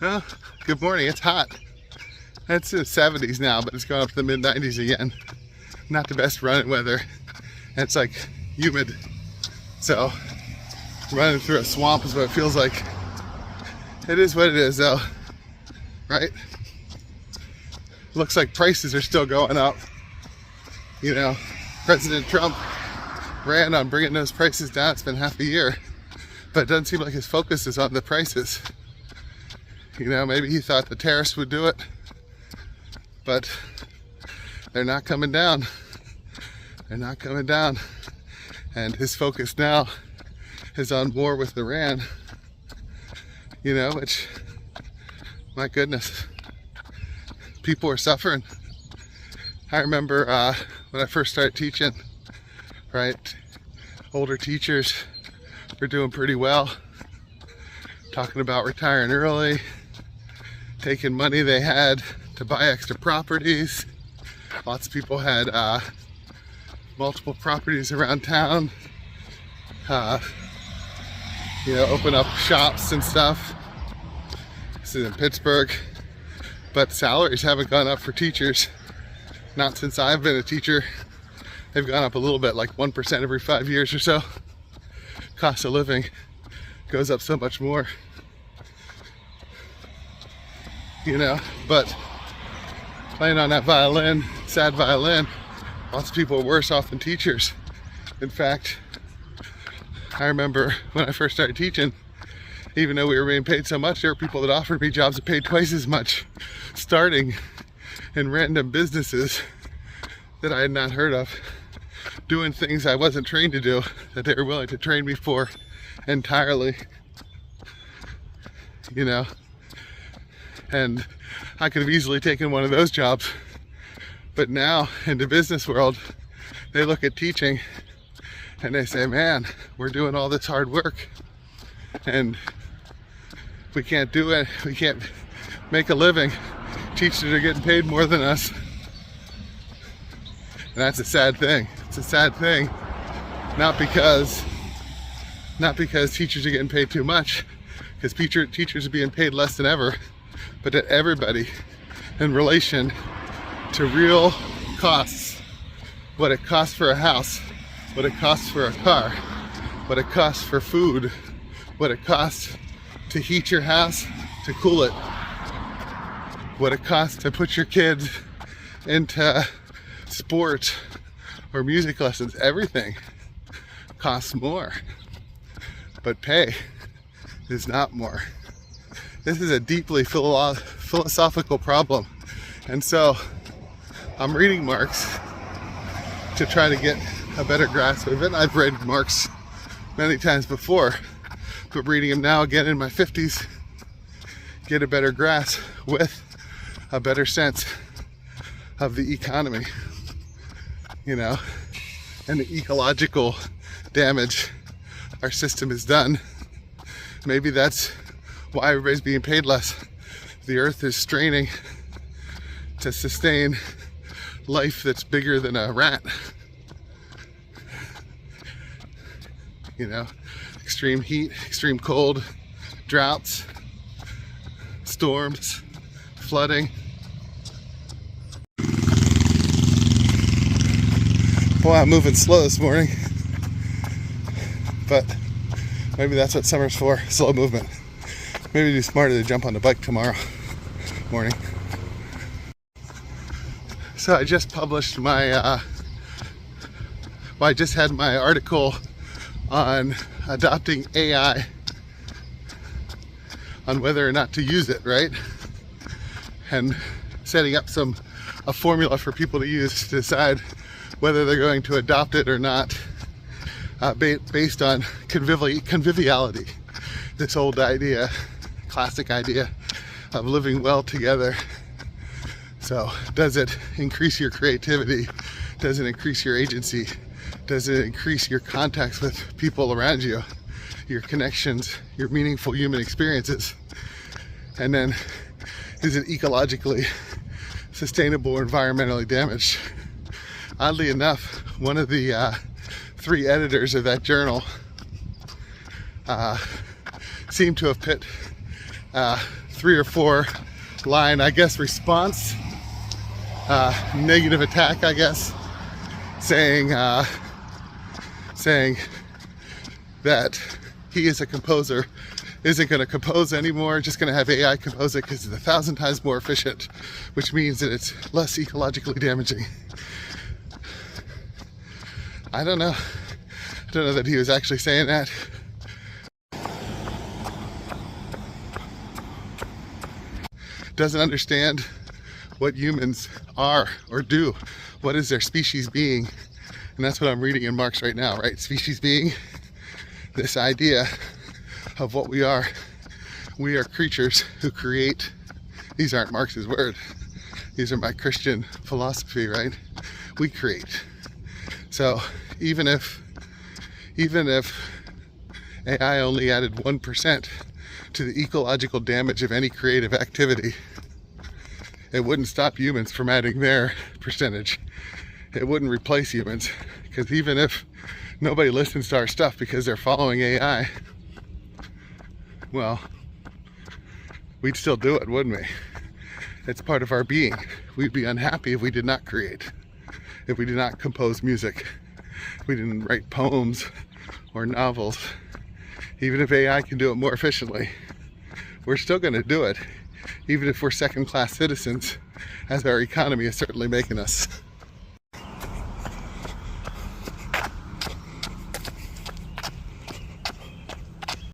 Well, good morning. It's hot. It's in the 70s now, but it's going up to the mid 90s again. Not the best running weather. And it's like humid. So running through a swamp is what it feels like. It is what it is though, right? Looks like prices are still going up. You know, President Trump ran on bringing those prices down. It's been half a year, but it doesn't seem like his focus is on the prices. You know, maybe he thought the tariffs would do it, but they're not coming down. They're not coming down. And his focus now is on war with Iran. You know, which, my goodness, people are suffering. I remember when I first started teaching, right? Older teachers were doing pretty well, talking about retiring early, taking money they had to buy extra properties. Lots of people had multiple properties around town, you know, open up shops and stuff. This is in Pittsburgh, but salaries haven't gone up for teachers. Not since I've been a teacher. They've gone up a little bit, like 1% every 5 years or so. Cost of living goes up so much more. You know, but playing on that violin, sad violin, lots of people are worse off than teachers. In fact, I remember when I first started teaching, even though we were being paid so much, there were people that offered me jobs that paid twice as much, starting in random businesses that I had not heard of, doing things I wasn't trained to do, that they were willing to train me for entirely. You know, and I could have easily taken one of those jobs, but now in the business world, they look at teaching and they say, man, we're doing all this hard work and we can't do it, we can't make a living. Teachers are getting paid more than us. And that's a sad thing. It's a sad thing, not because teachers are getting paid too much, because teachers are being paid less than ever, but that everybody, in relation to real costs, what it costs for a house, what it costs for a car, what it costs for food, what it costs to heat your house, to cool it, what it costs to put your kids into sport or music lessons, everything costs more, but pay is not more. This is a deeply philosophical problem. And so I'm reading Marx to try to get a better grasp of it. I've read Marx many times before, but reading him now again in my 50s, get a better grasp with a better sense of the economy, you know, and the ecological damage our system has done. Maybe that's why everybody's being paid less. The earth is straining to sustain life that's bigger than a rat. You know, extreme heat, extreme cold, droughts, storms, flooding. Boy, I'm moving slow this morning, but maybe that's what summer's for, slow movement. Maybe it'd be smarter to jump on the bike tomorrow morning. So I just published my, I just had my article on adopting AI, on whether or not to use it, right? And setting up a formula for people to use to decide whether they're going to adopt it or not, based on conviviality. This old idea, classic idea of living well together. So does it increase your creativity? Does it increase your agency? Does it increase your contacts with people around you, your connections, your meaningful human experiences? And then, is it ecologically sustainable or environmentally damaged? Oddly enough, one of the 3 editors of that journal seemed to have put 3 or 4 line, I guess, response, negative attack, I guess, saying that he as a composer isn't going to compose anymore, just going to have AI compose it because it's 1,000 times more efficient, which means that it's less ecologically damaging. I don't know that he was actually saying that. Doesn't understand what humans are or do. What is their species being? And that's what I'm reading in Marx right now, right? Species being, this idea of what we are. We are creatures who create. These aren't Marx's words. These are my Christian philosophy, right? We create. So even if AI only added 1% to the ecological damage of any creative activity, it wouldn't stop humans from adding their percentage. It wouldn't replace humans, because even if nobody listens to our stuff because they're following AI, well, we'd still do it, wouldn't we? It's part of our being. We'd be unhappy if we did not create, if we did not compose music, if we didn't write poems or novels. Even if AI can do it more efficiently, we're still going to do it, even if we're second-class citizens, as our economy is certainly making us.